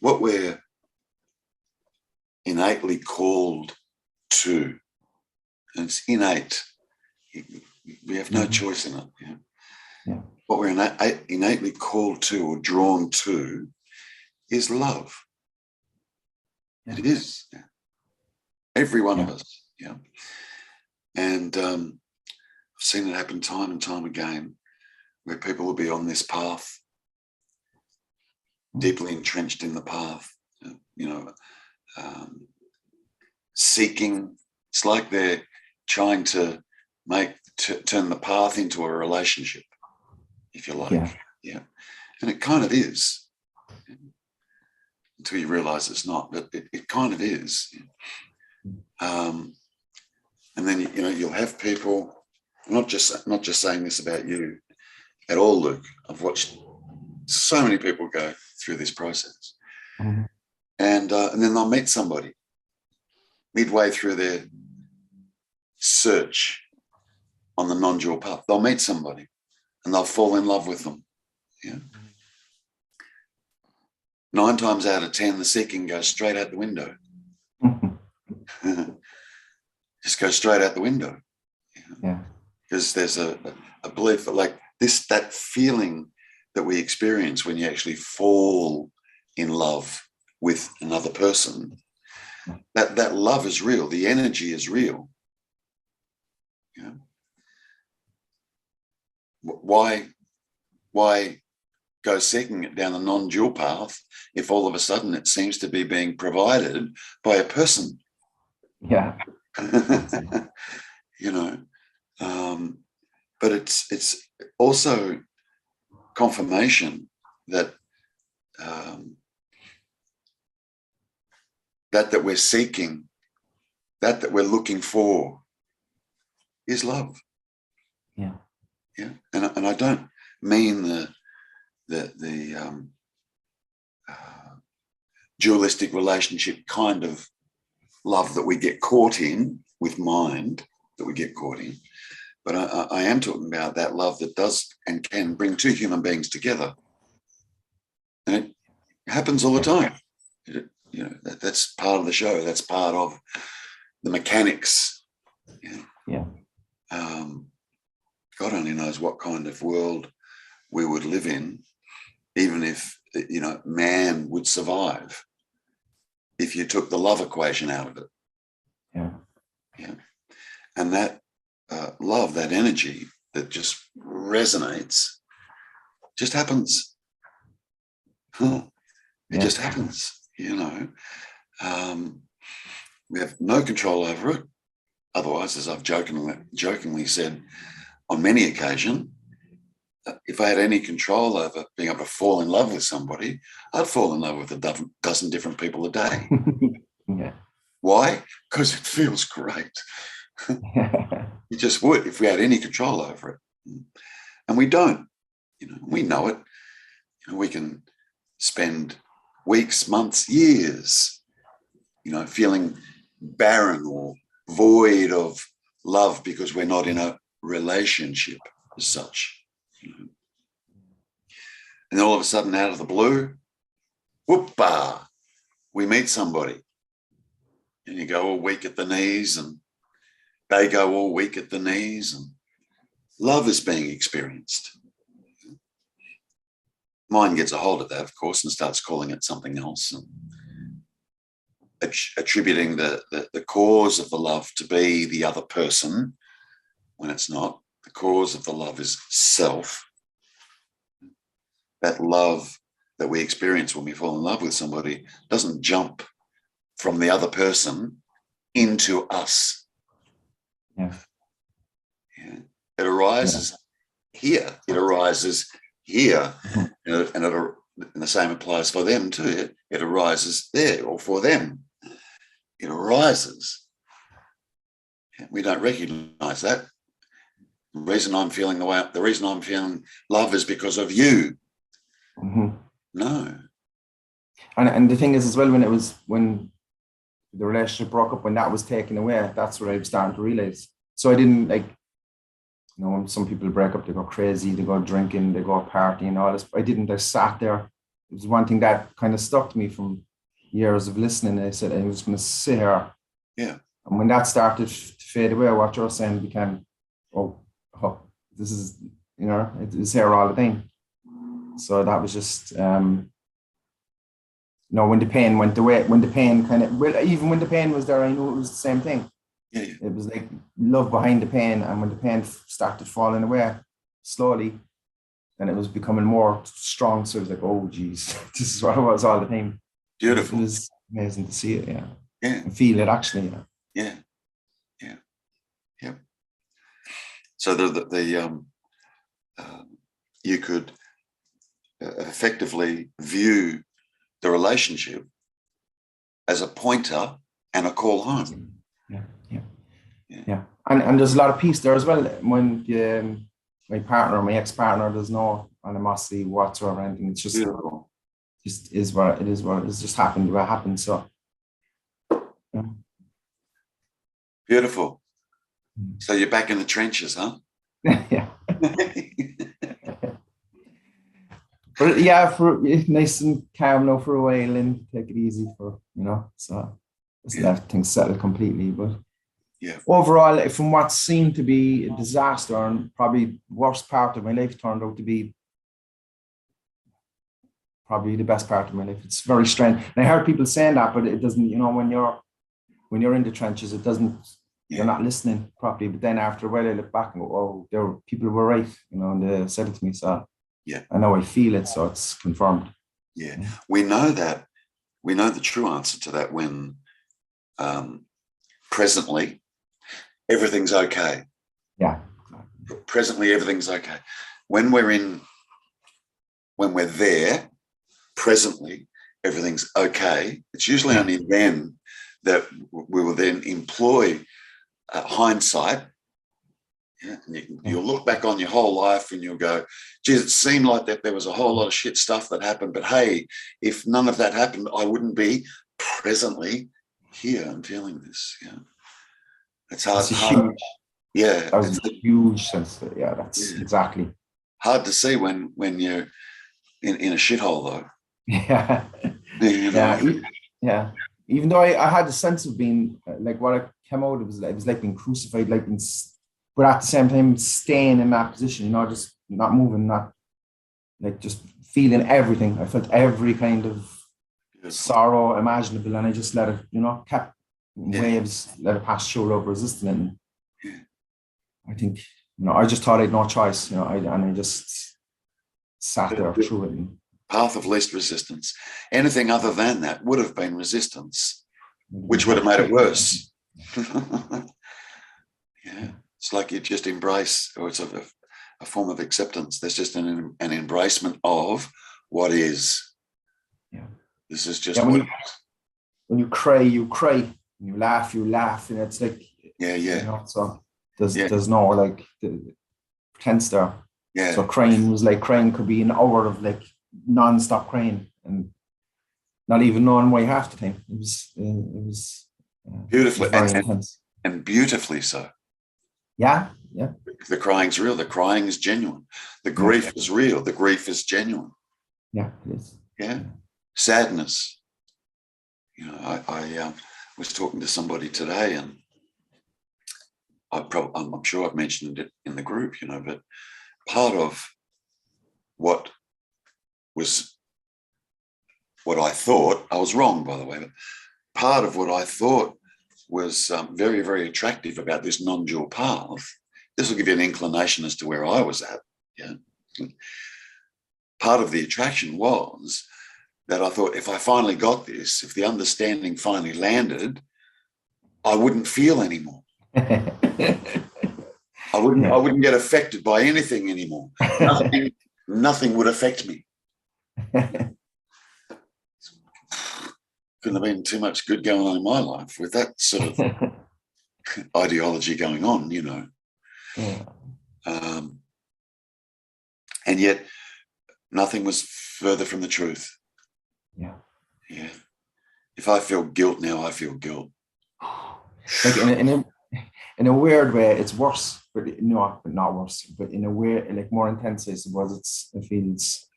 what we're innately called to, and it's innate. We have no choice in it. Yeah? Yeah. What we're innately called to or drawn to is love. Yeah. It is. Yeah. Every one of us. Yeah. And I've seen it happen time and time again, where people will be on this path, deeply entrenched in the path, seeking. It's like they're trying to turn the path into a relationship, if you like. Yeah. And it kind of is, until you realize it's not, but it kind of is. And then you'll have people. I'm not just saying this about you at all, Luke. I've watched so many people go through this process, and then they'll meet somebody midway through their search on the non-dual path. They'll meet somebody, and they'll fall in love with them. Yeah. 9 times out of 10, the seeking goes straight out the window. Just go straight out the window. Yeah. Because there's a belief that, like, that feeling that we experience when you actually fall in love with another person, that love is real. The energy is real. Yeah. Why go seeking it down the non-dual path if all of a sudden it seems to be being provided by a person? Yeah. But it's also confirmation that that we're seeking, that we're looking for, is love. Yeah. Yeah. And I don't mean the dualistic relationship kind of love that we get caught in with mind, that we get caught in. But I am talking about that love that does and can bring 2 human beings together. And it happens all the time. That's part of the show. That's part of the mechanics. Yeah. God only knows what kind of world we would live in, even if, man would survive if you took the love equation out of it. Yeah. Yeah. And that love, that energy that just resonates, just happens. It just happens, we have no control over it. Otherwise, as I've jokingly said on many occasions, if I had any control over being able to fall in love with somebody, I'd fall in love with a dozen different people a day. Yeah. Why? Because it feels great. You just would if we had any control over it. And we don't. We know it. We can spend weeks, months, years, feeling barren or void of love because we're not in a relationship as such. And then all of a sudden, out of the blue, whoop-bah, we meet somebody. And you go all weak at the knees, and they go all weak at the knees, and love is being experienced. Mind gets a hold of that, of course, and starts calling it something else, and attributing the cause of the love to be the other person when it's not. The cause of the love is self. That love that we experience when we fall in love with somebody doesn't jump from the other person into us. Yeah. It arises here. It arises here. And the same applies for them too. It arises there, or for them. It arises. We don't recognize that. The reason I'm feeling love is because of you. No. And the thing is as well, when the relationship broke up, when that was taken away, that's what I was starting to realize. So I didn't when some people break up, they go crazy, they go drinking, they go partying, all this. I didn't. I sat there was one thing that kind of stuck to me from years of listening. I said I was going to sit here. Yeah. And when that started to fade away, what you're saying became, this is, it was here all the time. So that was just, when the pain went away, when the pain even when the pain was there, I knew it was the same thing. Yeah, yeah. It was like love behind the pain. And when the pain started falling away slowly, then it was becoming more strong. So it was like, oh, geez, this is what it was all the time. Beautiful. It was amazing to see it, yeah. Yeah. And feel it actually, yeah. Yeah. Yeah. Yeah. So you could effectively view the relationship as a pointer and a call home. Yeah. And there's a lot of peace there as well. When my ex-partner, there's no animosity whatsoever or anything. It's just, Beautiful. just is what it is. What it's just happened. What happened. So, yeah. Beautiful. So you're back in the trenches, huh? Yeah. But yeah, nice and calm now for a while and take it easy so just let things settle completely. But yeah, overall, from what seemed to be a disaster and probably worst part of my life turned out to be probably the best part of my life. It's very strange. And I heard people saying that, but it doesn't, when you're in the trenches, it doesn't, you're not listening properly. But then after a while, I look back and go, oh, people were right, and they said it to me. So yeah, I know I feel it, so it's confirmed. Yeah. We know that. We know the true answer to that when presently everything's okay. Yeah. Presently everything's okay. When we're there, presently everything's okay. It's usually only then that we will then employ hindsight. Yeah, and you'll look back on your whole life and you'll go, geez, it seemed like that there was a whole lot of shit stuff that happened, but hey, if none of that happened, I wouldn't be presently here and feeling this. Yeah, it's hard. Huge, yeah, that was a huge sense. Yeah, that's exactly hard to see when you're in a shithole though. Yeah, yeah. Even though I had a sense of being like what I came out, it was like being crucified, but at the same time staying in that position, just not moving, not like just feeling everything. I felt every kind of sorrow imaginable, and I just let it, kept waves, let it pass through without resisting it. I think, I just thought I had no choice, and I just sat there through it. Path of least resistance. Anything other than that would have been resistance, which would have made it worse. Yeah, it's like you just embrace, or it's a form of acceptance. There's just an embracement of what is. Yeah, this is just when you cry, you cry. When you laugh, and it's like so there's no like the pretense there. Yeah. So crying could be an hour of like non-stop crying and not even knowing why half the time. It was beautifully very intense. And beautifully so. Yeah. The crying's real. The crying is genuine. The grief is real. The grief is genuine. Yeah, it is. Yeah. Sadness. I was talking to somebody today, and I'm sure I've mentioned it in the group, but part of what I thought, I was wrong, by the way, but part of what I thought was very, very attractive about this non-dual path, this will give you an inclination as to where I was at. Yeah. Part of the attraction was that I thought if I finally got this, if the understanding finally landed, I wouldn't feel anymore. I wouldn't get affected by anything anymore. Nothing would affect me. Couldn't have been too much good going on in my life with that sort of ideology going on, Yeah. And yet nothing was further from the truth. Yeah. If I feel guilt now, I feel guilt. Like in a weird way, it's worse, but not worse. But in a way, like more intense, I suppose. I feel it's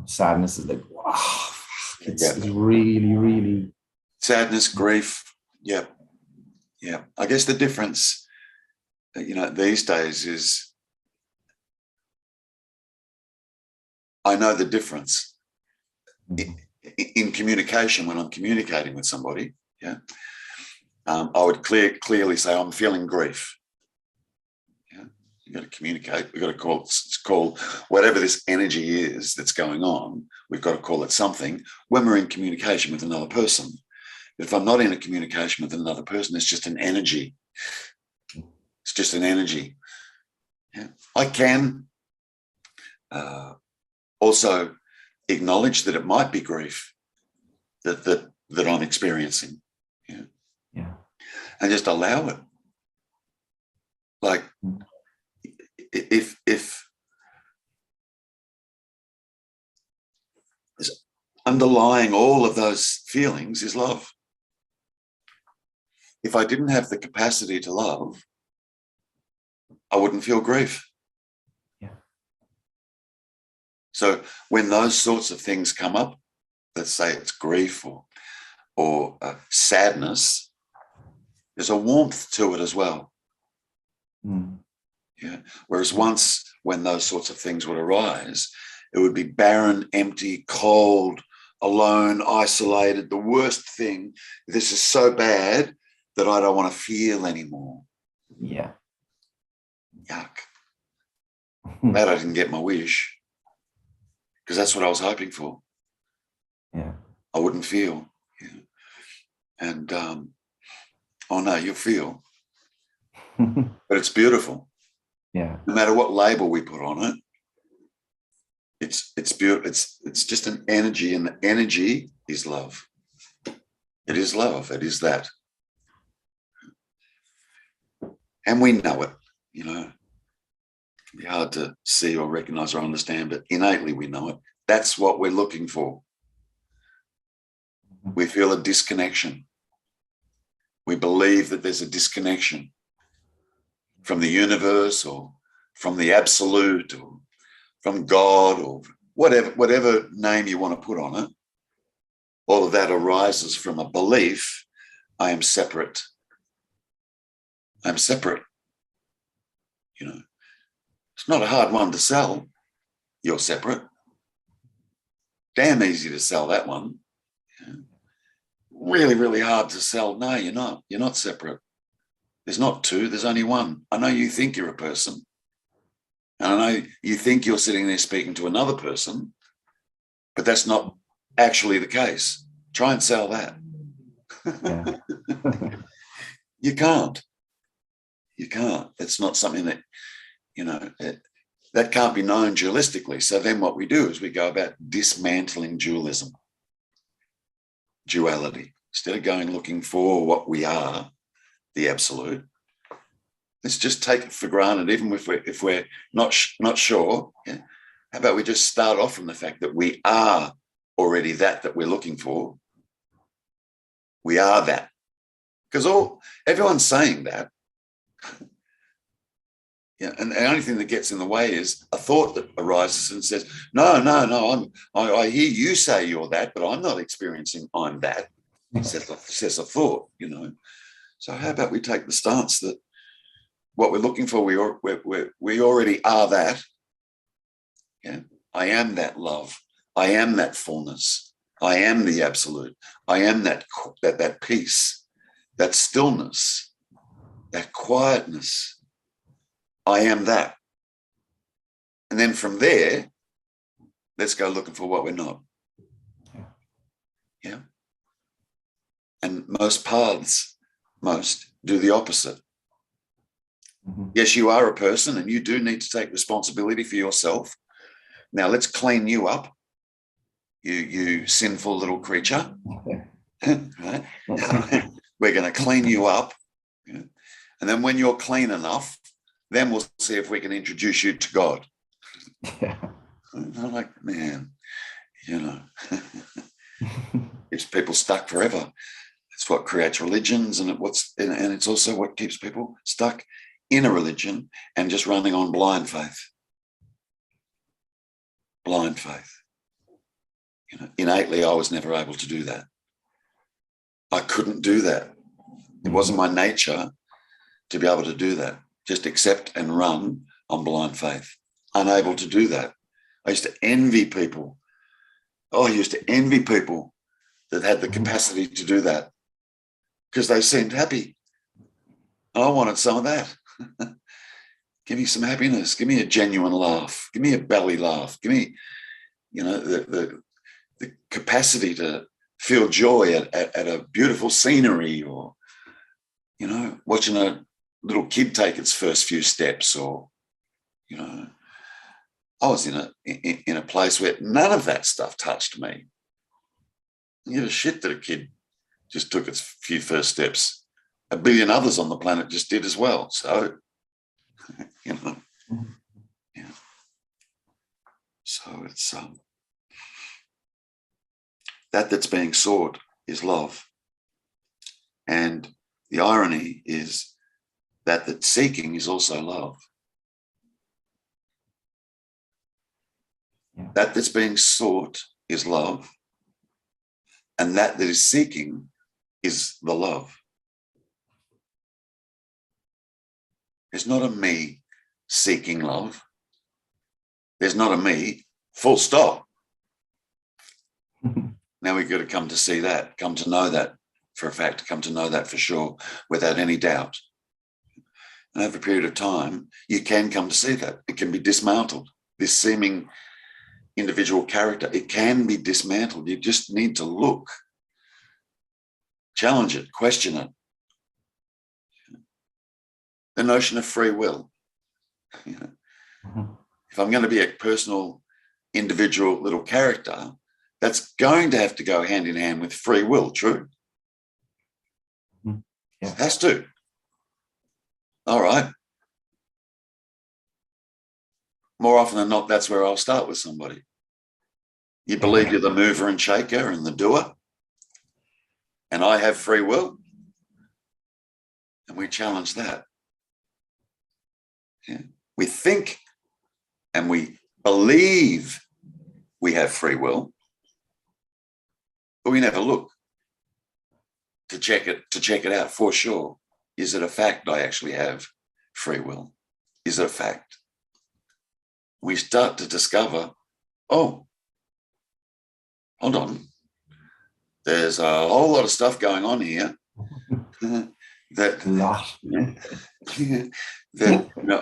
Sadness is like, wow, Yeah. it's really, really. Sadness, grief. Yeah. Yeah. I guess the difference, these days is I know the difference in communication when I'm communicating with somebody. Yeah. I would clearly say I'm feeling grief. Yeah. You got to communicate. We've got to call whatever this energy is that's going on. We've got to call it something when we're in communication with another person. But if I'm not in a communication with another person, it's just an energy. It's just an energy. Yeah. I can also acknowledge that it might be grief that I'm experiencing. Yeah. Yeah. And just allow it. Like if underlying all of those feelings is love. If I didn't have the capacity to love, I wouldn't feel grief. Yeah. So when those sorts of things come up, let's say it's grief or sadness, there's a warmth to it as well. Yeah. Whereas once, when those sorts of things would arise, it would be barren, empty, cold, alone, isolated. The worst thing. This is so bad that I don't want to feel anymore. Yeah. Yuck. Glad I didn't get my wish, because that's what I was hoping for. Yeah. I wouldn't feel. Yeah. And oh no, you'll feel. But it's beautiful. Yeah. No matter what label we put on it, it's beautiful. It's just an energy, and the energy is love. It is love. It is that. And we know it, It can be hard to see or recognize or understand, but innately we know it. That's what we're looking for. We feel a disconnection. We believe that there's a disconnection from the universe or from the absolute or from God or whatever name you want to put on it. All of that arises from a belief, I am separate. I'm separate. It's not a hard one to sell. You're separate. Damn easy to sell that one. Really, really hard to sell. No, you're not. You're not separate. There's not two. There's only one. I know you think you're a person. And I know you think you're sitting there speaking to another person, but that's not actually the case. Try and sell that. Yeah. You can't. You can't. It's not something that, that can't be known dualistically. So then what we do is we go about dismantling dualism, duality. Instead of going looking for what we are, the absolute, let's just take it for granted, even if we're not sure. Yeah? How about we just start off from the fact that we are already that we're looking for. We are that. Because everyone's saying that. Yeah, and the only thing that gets in the way is a thought that arises and says, no, I hear you say you're that, but I'm not experiencing I'm that. It says a thought, So how about we take the stance that what we're looking for, we already are that. Yeah, I am that love. I am that fullness. I am the absolute. I am that peace, that stillness, that quietness. I am that. And then from there, let's go looking for what we're not. Yeah. And most paths, do the opposite. Mm-hmm. Yes, you are a person and you do need to take responsibility for yourself. Now let's clean you up, you sinful little creature. Right? We're going to clean you up. Yeah? And then when you're clean enough, then we'll see if we can introduce you to God. Yeah. I'm like, man, keeps people stuck forever. It's what creates religions, and it's also what keeps people stuck in a religion and just running on blind faith. Blind faith. Innately, I was never able to do that. I couldn't do that. It wasn't my nature to be able to do that. Just accept and run on blind faith. Unable to do that. I used to envy people. Oh, I used to envy people that had the capacity to do that because they seemed happy. And I wanted some of that. Give me some happiness. Give me a genuine laugh. Give me a belly laugh. Give me, the capacity to feel joy at a beautiful scenery, or, watching a little kid take its first few steps, or, I was in a place where none of that stuff touched me. You give a shit that a kid just took its few first steps. A billion others on the planet just did as well. So, yeah. So it's that's being sought is love. And the irony is that seeking is also love. Yeah. That's being sought is love. And that is seeking is the love. There's not a me seeking love. There's not a me, full stop. Now we've got to come to see that, come to know that for a fact, come to know that for sure, without any doubt. And over a period of time, you can come to see that. It can be dismantled. This seeming individual character, it can be dismantled. You just need to look, challenge it, question it. The notion of free will. If I'm going to be a personal, individual little character, that's going to have to go hand in hand with free will, true? Yeah. It has to. All right. More often than not, that's where I'll start with somebody. You believe you're the mover and shaker and the doer, and I have free will, and we challenge that. Yeah. We think and we believe we have free will, but we never look to check it out for sure. Is it a fact I actually have free will? Is it a fact? We start to discover, oh, hold on. There's a whole lot of stuff going on here that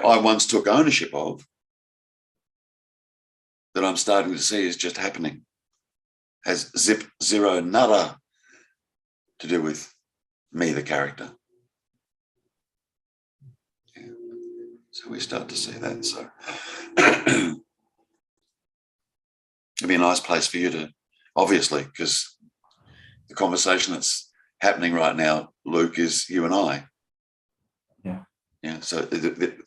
I once took ownership of, that I'm starting to see is just happening. Has zero nada to do with me, the character. Yeah. So we start to see that. So it'd be a nice place for you to, obviously, because the conversation that's happening right now, Luke, is you and I. Yeah. Yeah. So it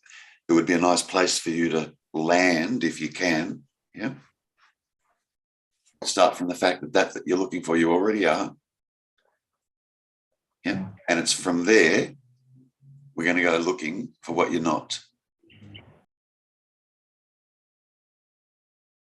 would be a nice place for you to land if you can. Yeah. Start from the fact that you're looking for, you already are. Yeah. And it's from there we're going to go looking for what you're not.